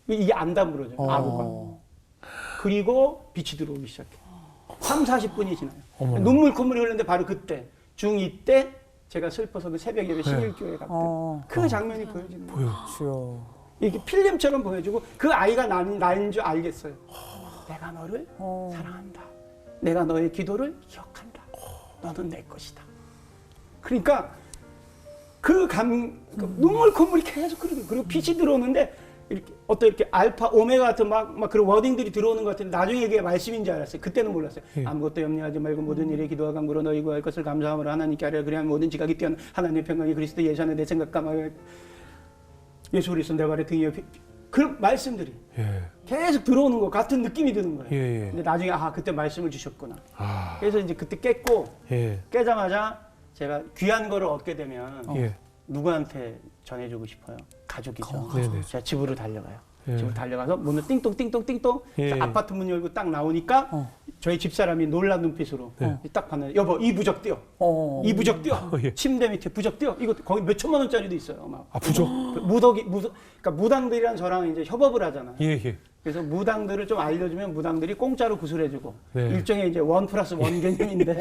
이게 안 다물어져요. 아구가. 그리고 빛이 들어오기 시작해. 3, 40분이 지나요. 어머나. 눈물 콧물이 흐르는데 바로 그때 중2 때 제가 슬퍼서 그 새벽 예배 신일교회 갔고 그 장면이 보여지는 거예요. 주여. 이렇게 필름처럼 보여주고 그 아이가 나인 줄 알겠어요. 내가 너를 사랑한다. 내가 너의 기도를 기억한다. 너는 내 것이다. 그러니까 그 눈물 콧물이 계속 흐르고 그리고 빛이 들어오는데 이렇게 어떤 이렇게 알파 오메가 같은 막 그런 워딩들이 들어오는 것 같은데 나중에 이게 말씀인지 알았어요. 그때는 몰랐어요. 아무것도 염려하지 말고 모든 일에 기도와 간구로 너희 구할 것을 감사함으로 하나님께 하려 그래야 모든 지각이 뛰어난 하나님의 평강이 그리스도 예수 안에 내 생각과 마음에 예수 그리스도 내 발에 등에 그 말씀들이 예. 계속 들어오는 거 같은 느낌이 드는 거예요. 예. 예. 근데 나중에 그때 말씀을 주셨구나. 아. 그래서 이제 그때 깼고 예. 깨자마자 제가 귀한 거를 얻게 되면 예. 누구한테 전해주고 싶어요? 가족이죠. 네네. 제가 집으로 달려가요. 예. 집으로 달려가서 문을 띵동띵동띵동 예. 아파트 문 열고 딱 나오니까 저희 집사람이 놀란 눈빛으로 네. 딱 봤는데 여보 이 부적 띄워. 이 부적 띄워. 예. 침대 밑에 부적 띄워. 이거 거기 몇 천만 원짜리도 있어요. 막 아, 부족. 그러니까 무당들이랑 저랑 이제 협업을 하잖아요. 예, 예. 그래서 무당들을 좀 알려주면 무당들이 공짜로 구슬해주고 네. 일종의 이제 1+1 개념인데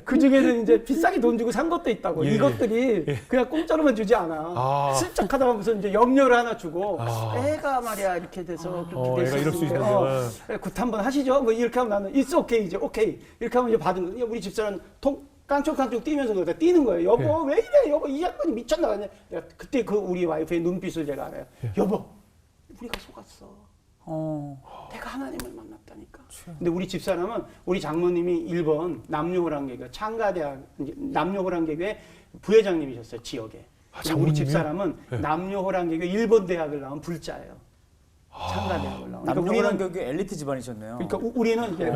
그 중에는 이제 비싸게 돈 주고 산 것도 있다고. 예, 이것들이 그냥 공짜로만 주지 않아. 아. 슬쩍 하다가 무슨 이제 염료를 하나 주고 아. 애가 말이야 이렇게 돼서 그렇게 애가 이럴 수 있는데. 굿 한번 하시죠. 뭐 이렇게 하면 나는 it's okay 이제 오케이 이렇게 하면 이제 받은 거. 우리 집사람 깡총깡총 뛰면서 그러다 뛰는 거예요. 여보 왜 이래? 여보 이 양반이 미쳤나? 내가 그때 그 우리 와이프의 눈빛을 제가 알아요. 여보 우리가 속았어. 내가 하나님을 만났다니까. 근데 우리 집사람은 우리 장모님이 일본 남녀호랑개교 창가대학 남녀호랑개교의 부회장님이셨어요 지역에. 아, 그리고 우리 장모님이요? 집사람은 네. 남녀호랑개교 일본 대학을 나온 불자예요. 창가대학을 나온. 남녀호랑 교육 엘리트 집안이셨네요. 그러니까 우리는 이제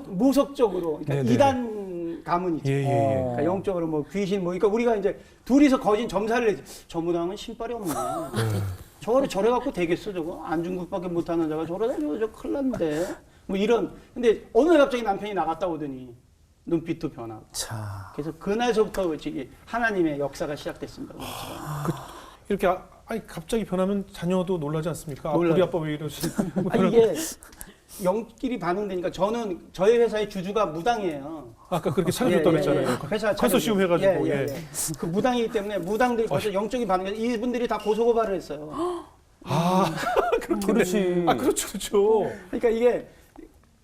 무속적으로 그러니까 네네. 이단 가문이죠. 예, 예, 예. 그러니까 영적으로 뭐 귀신 뭐 그러니까 우리가 이제 둘이서 거진 점사를 했지. 저 무당은 신발이 없네. 저거를 저래 갖고 되겠어 저거 안중국밖에 못하는 자가 저러다 저 큰일 났는데 뭐 이런. 근데 어느 날 갑자기 남편이 나갔다 오더니 눈빛도 변하고. 자. 그래서 그날서부터 저기 하나님의 역사가 시작됐습니다. 우리 집안에. 이렇게 아니 갑자기 변하면 자녀도 놀라지 않습니까? 놀라요. 우리 아빠 왜 이러지? 이게 영끼리 반응되니까 저는 저희 회사의 주주가 무당이에요. 아까 그렇게 차려줬다고 했잖아요. 회사 컨소시움 해가지고. 예. 그 무당이기 때문에 무당들이 벌써 영적인 반응이 이분들이 다 고소고발을 했어요. 아, 그렇지. 아, 그렇죠, 그렇죠. 그러니까 이게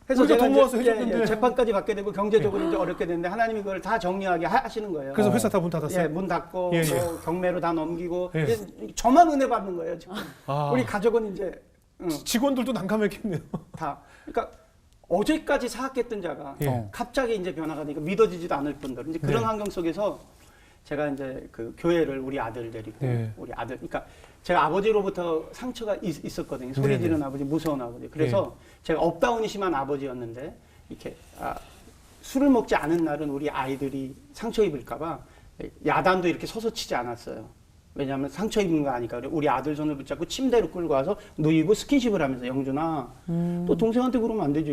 해서 우리가 제가 돈 모아서 이제 해줬는데. 재판까지 받게 되고 경제적으로 이제 어렵게 됐는데 하나님이 그걸 다 정리하게 하시는 거예요. 그래서 회사 다 문 닫았어요. 예, 문 닫고 예, 예. 뭐 경매로 다 넘기고 예. 이제 저만 은혜 받는 거예요 지금. 아. 우리 가족은 이제 직원들도 난감했겠네요. 다. 그러니까 어제까지 사악했던 자가 예. 갑자기 이제 변화가 되니까 믿어지지도 않을 뿐더러 이제 그런 네. 환경 속에서 제가 이제 그 교회를 우리 아들 데리고 네. 우리 아들 그러니까 제가 아버지로부터 상처가 있었거든요. 소리 네네. 지르는 아버지, 무서운 아버지. 그래서 제가 업다운이 심한 아버지였는데 이렇게 술을 먹지 않은 날은 우리 아이들이 상처 입을까봐 야단도 이렇게 서서 치지 않았어요. 왜냐하면 상처 입은 거 아니까. 우리 아들 손을 붙잡고 침대로 끌고 와서 누이고 스킨십을 하면서 영준아 또 동생한테 그러면 안 되지.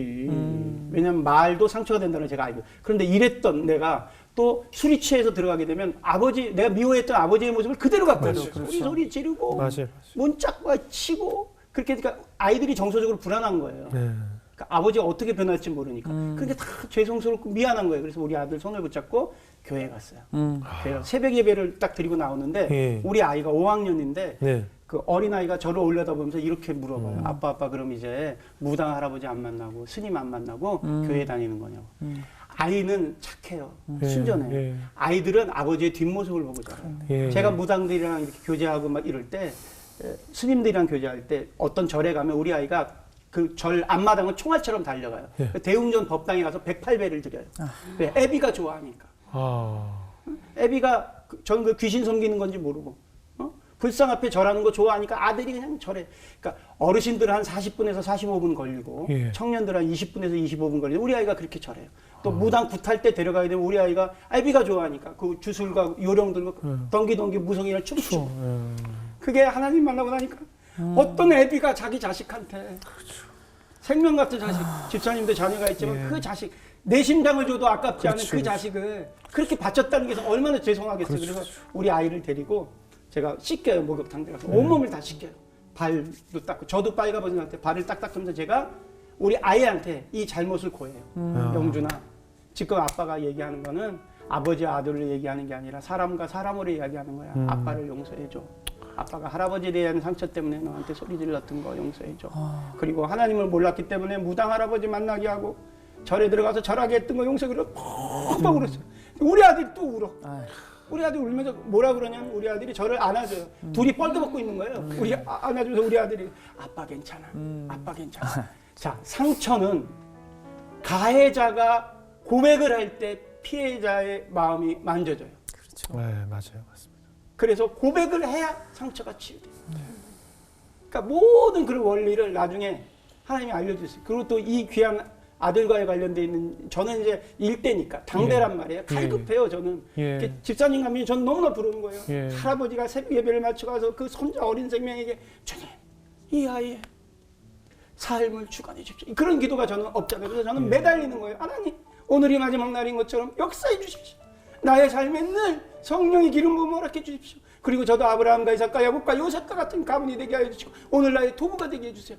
왜냐하면 말도 상처가 된다는 걸 제가 알고. 그런데 이랬던 내가 또 술이 취해서 들어가게 되면 아버지 내가 미워했던 아버지의 모습을 그대로 갖고 와요. 소리 지르고 맞아요. 문짝과 치고 그렇게 그러니까 아이들이 정서적으로 불안한 거예요. 네. 그러니까 아버지가 어떻게 변할지 모르니까. 그게 다 죄송스럽고 미안한 거예요. 그래서 우리 아들 손을 붙잡고 교회에 갔어요. 교회 가서 새벽 예배를 딱 드리고 나오는데 예. 우리 아이가 5학년인데 네. 그 어린아이가 저를 올려다보면서 이렇게 물어봐요. 아빠 그럼 이제 무당 할아버지 안 만나고 스님 안 만나고 교회 다니는 거냐고. 아이는 착해요. 예, 순전해요. 예. 아이들은 아버지의 뒷모습을 보고 자라요. 예, 제가 예. 무당들이랑 이렇게 교제하고 막 이럴 때 스님들이랑 교제할 때 어떤 절에 가면 우리 아이가 그 절 앞마당을 총알처럼 달려가요. 예. 대웅전 법당에 가서 108배를 드려요. 왜? 애비가 좋아하니까. 아, 애비가 저는 그 귀신 섬기는 건지 모르고 불상 앞에 절하는 거 좋아하니까 아들이 그냥 절해. 그러니까 어르신들 한 40분에서 45분 걸리고 예. 청년들 한 20분에서 25분 걸리고 우리 아이가 그렇게 절해요. 또 무당 굿할 때 데려가야 되면 우리 아이가 애비가 좋아하니까 그 주술과 요령 들고 덩기덩기 무성이랑 춤추고 그게 하나님 만나고 나니까 어떤 애비가 자기 자식한테 생명 같은 자식 집사님도 자녀가 있지만 예. 그 자식 내 심장을 줘도 아깝지 않은 그렇죠, 그 그렇죠. 자식을 그렇게 바쳤다는 게 얼마나 죄송하겠어요. 그렇죠. 그래서 우리 아이를 데리고 제가 씻겨요. 목욕탕 들어가서 온몸을 다 씻겨요. 발도 닦고 저도 빨가벗은 상태 발을 딱 닦으면서 제가 우리 아이한테 이 잘못을 고해요. 영준아 지금 아빠가 얘기하는 거는 아버지와 아들을 얘기하는 게 아니라 사람과 사람으로 이야기하는 거야. 아빠를 용서해줘. 아빠가 할아버지에 대한 상처 때문에 너한테 소리 질렀던 거 용서해줘. 그리고 하나님을 몰랐기 때문에 무당 할아버지 만나게 하고 절에 들어가서 절하게 했던 거 용서해줘. 펑펑 울었어요. 우리 아들이 또 울어. 우리 아들이 울면서 뭐라 그러냐면 우리 아들이 저를 안아줘요. 둘이 뻘떡벗고 있는 거예요. 우리 안아주면서 우리 아들이 아빠 괜찮아. 아빠 괜찮아. 자, 상처는 가해자가 고백을 할 때 피해자의 마음이 만져져요. 그렇죠. 네, 맞아요, 맞습니다. 그래서 고백을 해야 상처가 치유돼요. 그러니까 모든 그런 원리를 나중에 하나님이 알려주셨어요. 그리고 또 이 귀한 아들과에 관련돼 있는 저는 이제 일대니까 당대란 말이에요. 갈급해요 저는. 예. 집사님 가면 저는 너무나 부러운 거예요. 예. 할아버지가 새벽 예배를 마치고 가서 그 손자 어린 생명에게 주님 이 아이의 삶을 주관해 주십시오. 그런 기도가 저는 없잖아요. 그래서 저는 매달리는 거예요. 하나님 오늘이 마지막 날인 것처럼 역사해 주십시오. 나의 삶에 늘 성령의 기름 부음을 허락해 주십시오. 그리고 저도 아브라함과 이삭과 야곱과 요셉과 같은 가문이 되게 하여 주시고 오늘 나의 도구가 되게 해주세요.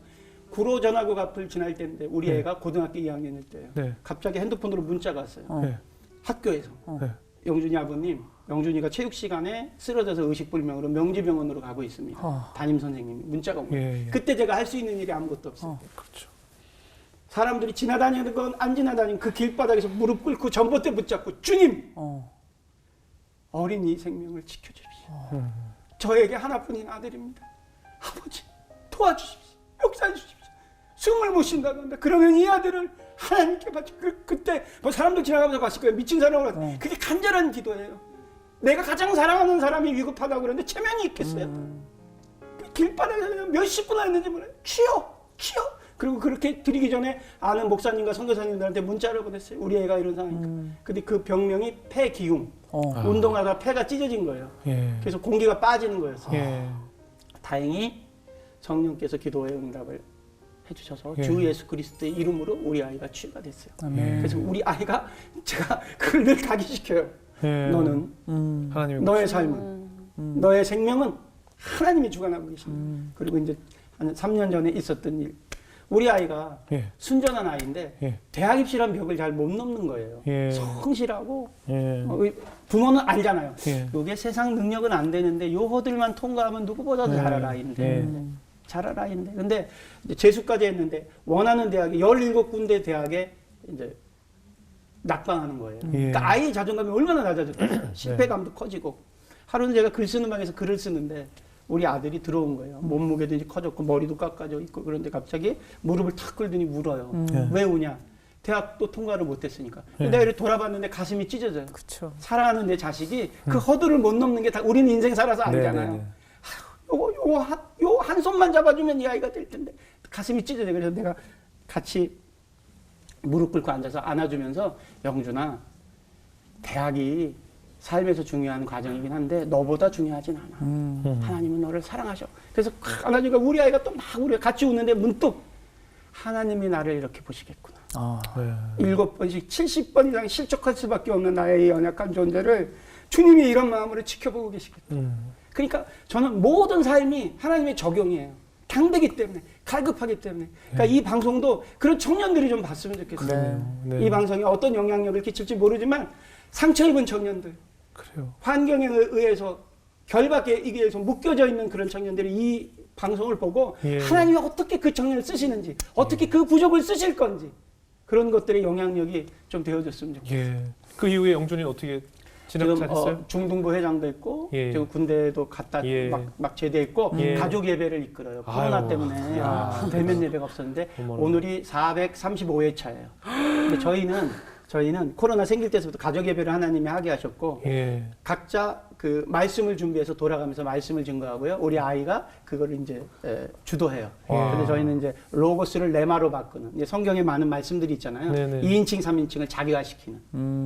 구로 전화국 앞을 지날 때인데 우리 애가 고등학교 2학년일 때예요. 네. 갑자기 핸드폰으로 문자가 왔어요. 네. 학교에서. 네. 영준이 아버님, 영준이가 체육 시간에 쓰러져서 의식불명으로 명지병원으로 가고 있습니다. 담임 선생님이 문자가 온 거예요. 예, 예. 그때 제가 할 수 있는 일이 아무것도 없어요. 그렇죠. 사람들이 지나다니는 건 안 지나다니는 그 길바닥에서 무릎 꿇고 전봇대 붙잡고 주님 어린이 생명을 지켜주십시오. 저에게 하나뿐인 아들입니다. 아버지 도와주십시오. 역사해 주십시오. 숨을 못 쉰다고 한다. 그러면 이 아들을 하나님께 바쳐. 그때 뭐 사람들 지나가면서 봤을 거예요. 미친 사람을 봤을 그게 간절한 기도예요. 내가 가장 사랑하는 사람이 위급하다고 그러는데 체면이 있겠어요. 길바닥에서 그냥 몇십 분 했는지 몰라요. 치여. 그리고 그렇게 드리기 전에 아는 목사님과 선교사님들한테 문자를 보냈어요. 우리 애가 이런 상황이니까. 근데 그 병명이 폐기흉. 운동하다 폐가 찢어진 거예요. 예. 그래서 공기가 빠지는 거였어요. 예. 다행히 성령께서 기도의 응답을 해주셔서 예. 주 예수 그리스도의 이름으로 우리 아이가 치유가 됐어요. 예. 그래서 우리 아이가 제가 그걸 늘 각인시켜요. 예. 너는 하나님의 너의 삶은 너의 생명은 하나님이 주관하고 계십니다. 그리고 이제 한 3년 전에 있었던 일. 우리 아이가 예. 순전한 아이인데 예. 대학 입시란 벽을 잘 못 넘는 거예요. 예. 성실하고 예. 부모는 알잖아요. 예. 이게 세상 능력은 안 되는데 요 허들만 통과하면 누구보다도 잘할 아이인데 잘할 아이인데 근데 이제 재수까지 했는데 원하는 대학에 17군데 대학에 이제 낙방하는 거예요. 그러니까 아이의 자존감이 얼마나 낮아졌어요. 실패감도 커지고 하루는 제가 글 쓰는 방에서 글을 쓰는데 우리 아들이 들어온 거예요. 몸무게도 이제 커졌고 머리도 깎아져 있고 그런데 갑자기 무릎을 탁 꿇더니 울어요. 왜 우냐? 대학도 통과를 못했으니까. 근데 이렇게 돌아봤는데 가슴이 찢어져요. 그쵸. 사랑하는 내 자식이 그 허들을 못 넘는 게 다 우리는 인생 살아서 알잖아요. 네네네. 요 한 손만 잡아주면 이 아이가 될 텐데 가슴이 찢어져요. 그래서 내가 같이 무릎 꿇고 앉아서 안아주면서 영준아 대학이 삶에서 중요한 과정이긴 한데 너보다 중요하진 않아. 하나님은 너를 사랑하셔. 그래서 안아주니까 우리 아이가 또 막 우리 같이 웃는데 문득 하나님이 나를 이렇게 보시겠구나. 네. 7번씩 70번 이상 실족할 수밖에 없는 나의 이 연약한 존재를 주님이 이런 마음으로 지켜보고 계시겠다. 그러니까 저는 모든 삶이 하나님의 적용이에요. 당되기 때문에, 갈급하기 때문에. 그러니까 이 방송도 그런 청년들이 좀 봤으면 좋겠어요. 네. 이 방송이 어떤 영향력을 끼칠지 모르지만 상처 입은 청년들, 그래요. 환경에 의해서 결박에 의해서 묶여져 있는 그런 청년들이 이 방송을 보고 예. 하나님이 어떻게 그 청년을 쓰시는지, 어떻게 그 부족을 쓰실 건지 그런 것들의 영향력이 좀 되어줬으면 좋겠어요. 예. 그 이후에 영준이는 어떻게 진학 지금 잘했어요? 중등부 회장도 있고 예. 지금 군대도 갔다 예. 막 제대했고 예. 가족 예배를 이끌어요. 코로나 아유. 때문에 야. 대면 예배가 없었는데 어머나. 오늘이 435회 차예요. 근데 저희는 코로나 생길 때부터 가족 예배를 하나님이 하게 하셨고 예. 각자 그 말씀을 준비해서 돌아가면서 말씀을 증거하고요. 우리 아이가 그거를 이제 주도해요. 와. 근데 저희는 이제 로고스를 레마로 바꾸는 이제 성경에 많은 말씀들이 있잖아요. 네네. 2인칭, 3인칭을 자기화시키는.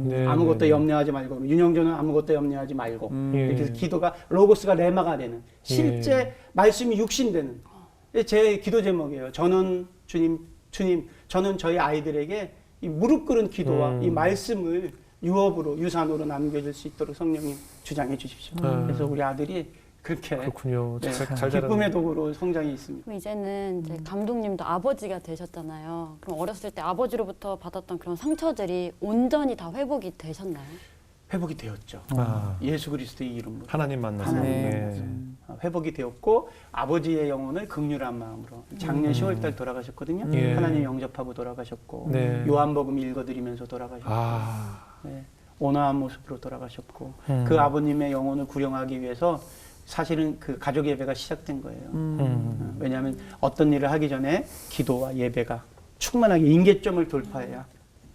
네. 아무것도 염려하지 말고 윤영조는 아무것도 염려하지 말고 예. 이렇게 해서 기도가 로고스가 레마가 되는 실제 말씀이 육신되는 제 기도 제목이에요. 저는 주님 저는 저희 아이들에게 이 무릎 꿇은 기도와 이 말씀을 유업으로 유산으로 남겨줄 수 있도록 성령님 주장해 주십시오. 그래서 우리 아들이 그렇게 그렇군요. 네, 잘 기쁨의 자라는. 도구로 성장해 있습니다. 그럼 이제는 이제 감독님도 아버지가 되셨잖아요. 그럼 어렸을 때 아버지로부터 받았던 그런 상처들이 온전히 다 회복이 되셨나요? 회복이 되었죠. 아. 예수 그리스도의 이름으로. 하나님 만나서. 하나님 네. 만나서. 회복이 되었고 아버지의 영혼을 극률한 마음으로 작년 10월달 돌아가셨거든요. 예. 하나님 영접하고 돌아가셨고 네. 요한복음 읽어드리면서 돌아가셨고 아. 네. 온화한 모습으로 돌아가셨고 음. 그 아버님의 영혼을 구령하기 위해서 사실은 그 가족 예배가 시작된 거예요. 왜냐하면 어떤 일을 하기 전에 기도와 예배가 충만하게 임계점을 돌파해야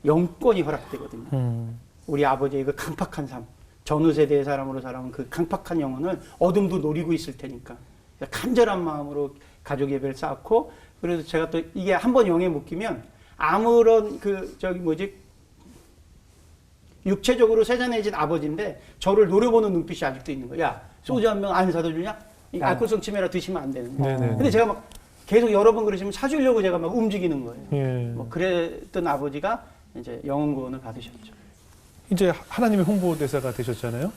영권이 허락되거든요. 우리 아버지의 그 강팍한 삶, 전후 세대의 사람으로 살아온 그 강팍한 영혼을 어둠도 노리고 있을 테니까 간절한 마음으로 가족 예배를 쌓고 그래서 제가 또 이게 한번 영에 묶이면 아무런 육체적으로 세잔해진 아버지인데 저를 노려보는 눈빛이 아직도 있는 거야. 야, 소주 한 병 안 사다 주냐? 이 알코올성 치매라 드시면 안 되는 거야. 네네. 근데 제가 막 계속 여러 번 그러시면 사주려고 제가 막 움직이는 거예요. 예. 뭐 그랬던 아버지가 이제 영혼 구원을 받으셨죠. 이제 하나님의 홍보대사가 되셨잖아요.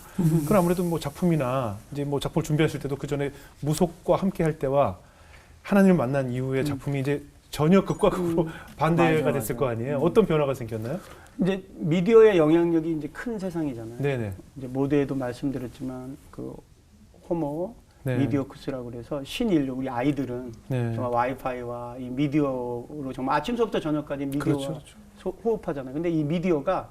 그럼 아무래도 뭐 작품이나 이제 뭐 작품을 준비하실 때도 그 전에 무속과 함께 할 때와 하나님을 만난 이후에 작품이 이제 전혀 극과 극으로 반대가 맞아, 됐을 맞아. 거 아니에요. 어떤 변화가 생겼나요? 이제 미디어의 영향력이 이제 큰 세상이잖아요. 네네. 이제 모두에도 말씀드렸지만 그 호모 네. 미디어쿠스라고 그래서 신인류 우리 아이들은 네. 정말 와이파이와 이 미디어로 정말 아침서부터 저녁까지 미디어와 그렇죠, 그렇죠. 호흡하잖아요. 근데 이 미디어가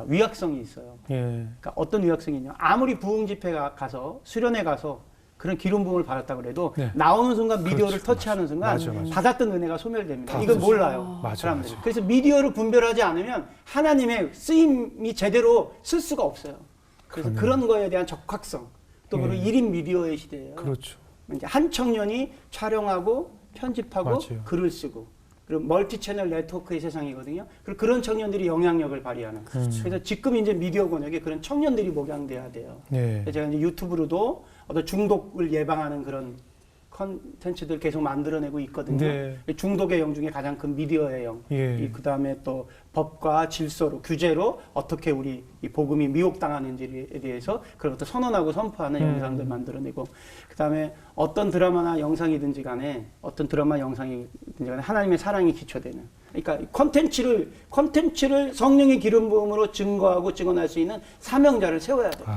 위약성이 있어요. 예. 그러니까 어떤 위약성이 있냐? 아무리 부흥 집회가 가서 수련회 가서 그런 기름 부음을 받았다 그래도 네. 나오는 순간 미디어를 그렇죠, 터치하는 순간 맞아, 맞아. 받았던 은혜가 소멸됩니다. 다 이건 그렇죠. 몰라요. 맞아, 사람들이. 맞아. 그래서 미디어를 분별하지 않으면 하나님의 쓰임이 제대로 쓸 수가 없어요. 그래서 그러네요. 그런 거에 대한 적확성 또 그리고 예. 1인 미디어의 시대예요. 그렇죠. 이제 한 청년이 촬영하고 편집하고 맞아요. 글을 쓰고 그리고 멀티 채널 네트워크의 세상이거든요. 그리고 그런 청년들이 영향력을 발휘하는. 그래서 지금 이제 미디어 권역에 그런 청년들이 목양돼야 돼요. 네. 그래서 제가 이제 유튜브로도 어떤 중독을 예방하는 그런 컨텐츠들 계속 만들어내고 있거든요. 네. 중독의 영 중에 가장 큰 미디어의 영. 예. 그 다음에 또 법과 질서로 규제로 어떻게 우리 이 복음이 미혹당하는지에 대해서 그런 것도 선언하고 선포하는 영상들 만들어내고 그 다음에 어떤 드라마나 영상이든지 간에 어떤 드라마 영상이든지 간에 하나님의 사랑이 기초되는 그러니까 컨텐츠를 성령의 기름 부음으로 증거하고 증언할 수 있는 사명자를 세워야 돼요.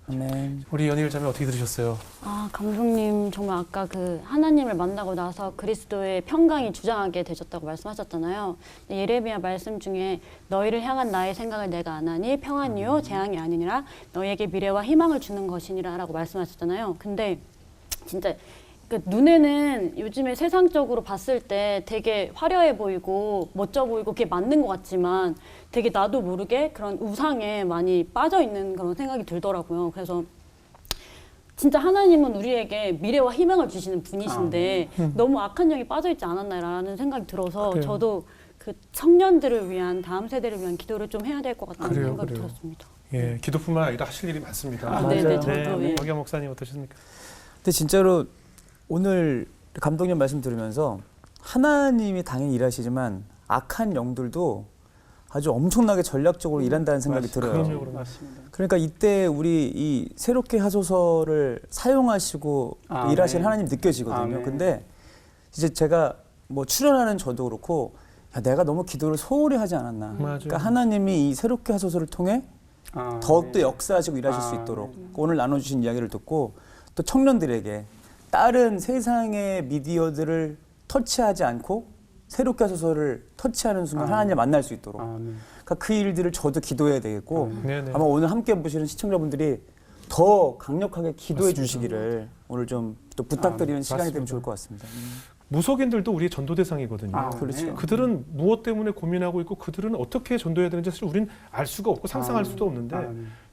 아멘. 우리 연희일 자매 어떻게 들으셨어요? 감독님 정말 아까 그 하나님을 만나고 나서 그리스도의 평강이 주장하게 되셨다고 말씀하셨잖아요. 예레미야 말씀 중에 너희를 향한 나의 생각을 내가 아나니 평안이요 재앙이 아니니라 너희에게 미래와 희망을 주는 것이니라라고 말씀하셨잖아요. 근데 진짜 그 눈에는 요즘에 세상적으로 봤을 때 되게 화려해 보이고 멋져 보이고 그게 맞는 것 같지만 되게 나도 모르게 그런 우상에 많이 빠져 있는 그런 생각이 들더라고요. 그래서 진짜 하나님은 우리에게 미래와 희망을 주시는 분이신데 너무 악한 영이 빠져 있지 않았나라는 생각이 들어서 그래요. 저도 그 청년들을 위한 다음 세대를 위한 기도를 좀 해야 될 것 같다는 그래요, 생각이 그래요. 들었습니다. 예, 기도뿐만 아니라 하실 일이 많습니다. 네네, 맞아요. 저도 예. 박영 목사님 어떠셨습니까? 근데 진짜로 오늘 감독님 말씀 들으면서 하나님이 당연히 일하시지만 악한 영들도 아주 엄청나게 전략적으로 일한다는 생각이 들어요. 그럼요. 맞습니다. 그러니까 이때 우리 이 새롭게 하소서를 사용하시고 아멘. 일하시는 하나님 느껴지거든요. 아멘. 근데 이제 제가 뭐 출연하는 저도 그렇고 야, 내가 너무 기도를 소홀히 하지 않았나. 맞아요. 그러니까 하나님이 이 새롭게 하소서를 통해 더욱더 역사하시고 일하실 수 있도록 오늘 나눠주신 이야기를 듣고 또 청년들에게 다른 세상의 미디어들을 터치하지 않고 새롭게 하소서를 터치하는 순간 하나님을 만날 수 있도록 그러니까 그 일들을 저도 기도해야 되겠고 네네. 아마 오늘 함께 보시는 시청자분들이 더 강력하게 기도해 주시기를 오늘 좀 또 부탁드리는 시간이 되면 맞습니다. 좋을 것 같습니다. 무속인들도 우리의 전도 대상이거든요. 그렇죠. 그들은 무엇 때문에 고민하고 있고 그들은 어떻게 전도해야 되는지 사실 우리는 알 수가 없고 상상할 수도 없는데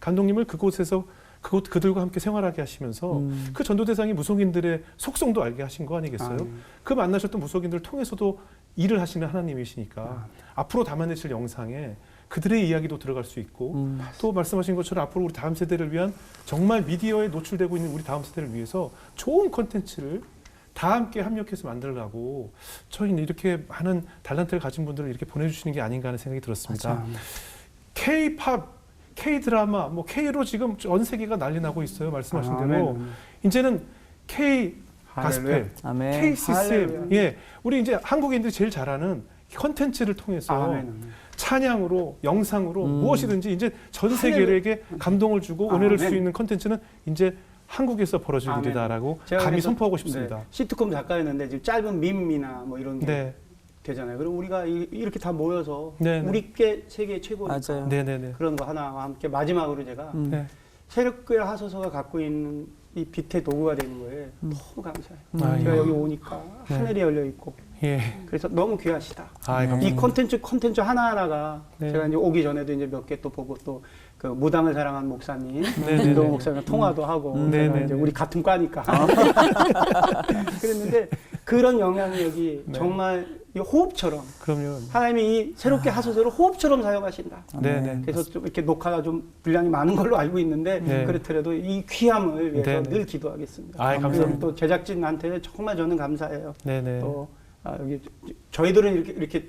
감독님을 그곳에서 그들과 함께 생활하게 하시면서 그 전도 대상이 무속인들의 속성도 알게 하신 거 아니겠어요? 그 만나셨던 무속인들을 통해서도 일을 하시는 하나님이시니까 앞으로 담아내실 영상에 그들의 이야기도 들어갈 수 있고 또 말씀하신 것처럼 앞으로 우리 다음 세대를 위한 정말 미디어에 노출되고 있는 우리 다음 세대를 위해서 좋은 콘텐츠를 다 함께 합력해서 만들라고 저희는 이렇게 많은 달란트를 가진 분들을 이렇게 보내주시는 게 아닌가 하는 생각이 들었습니다. K-팝, K-드라마, 뭐 K로 지금 전 세계가 난리 나고 있어요. 말씀하신 대로 이제는 K 가스펠, 아멘. K CCM, 예, 우리 이제 한국인들이 제일 잘하는 컨텐츠를 통해서 찬양으로, 영상으로 무엇이든지 이제 전 세계에게 감동을 주고 은혜를 줄 수 있는 컨텐츠는 이제 한국에서 벌어질 일이다라고 감히 선포하고 싶습니다. 네, 시트콤 작가였는데 지금 짧은 밈이나 뭐 이런 게 네, 되잖아요. 그럼 우리가 이렇게 다 모여서 네, 네. 우리께 세계 최고니까 맞아요. 네네네. 그런 거 하나와 함께 마지막으로 제가 네. 새롭게 하소서가 갖고 있는 이 빛의 도구가 되는 거에 너무 감사해요. 아, 제가 예. 여기 오니까 네. 하늘이 열려 있고 예. 그래서 너무 귀하시다. 아, 이 콘텐츠 하나하나가 네. 제가 이제 오기 전에도 이제 몇 개 또 보고 또 그 무당을 사랑한 목사님, 네, 네, 김동호 네. 목사님 통화도 하고 네, 제가 네, 이제 네. 우리 같은 과니까 그랬는데 그런 영향력이 네. 정말 이 호흡처럼 그럼요. 하나님이 이 새롭게 하소서를 호흡처럼 사용하신다. 네네. 그래서 좀 이렇게 녹화가 좀 분량이 많은 걸로 알고 있는데 네. 그렇더라도 이 귀함을 위해서 네네. 늘 기도하겠습니다. 아이, 감사합니다. 그리고 또 제작진한테 정말 저는 감사해요. 네네. 또 여기 저희들은 이렇게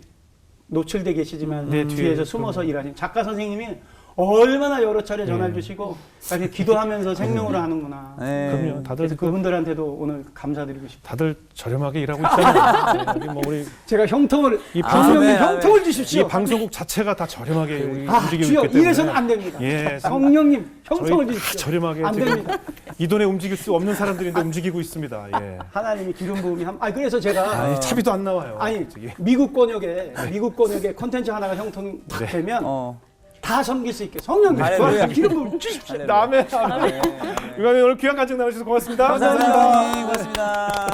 노출돼 계시지만 네, 뒤에서 뒤에 숨어서 그럼요. 일하시는 작가 선생님이 얼마나 여러 차례 전화를 주시고 이렇게 기도하면서 생명으로 하는구나. 네. 그럼요. 다들 그래서 그분들한테도 오늘 감사드리고 싶어요. 다들 저렴하게 일하고 있잖아요. 네, 뭐 우리 제가 형통을 이 성령님 아멘, 형통을 이 주십시오. 방송국 자체가 다 저렴하게 우리 아, 움직이고 주여 있기 때문에 이래서는 안 됩니다. 예, 성령님 형통을 저희 다 주십시오. 저렴하게 안 지금 됩니다. 이 돈에 움직일 수 없는 사람들인데 움직이고 있습니다. 예. 하나님이 기름 부음이 그래서 제가 아니, 차비도 안 나와요. 아니 저기. 미국 권역에 콘텐츠 하나가 형통 딱 되면 다 섬길 수 있게 성령님 할렐루야. 저한테 기름 부음 주십시오. 남의 이거는 오늘 귀한 간증 나오셔서 고맙습니다. 감사합니다. 고맙습니다.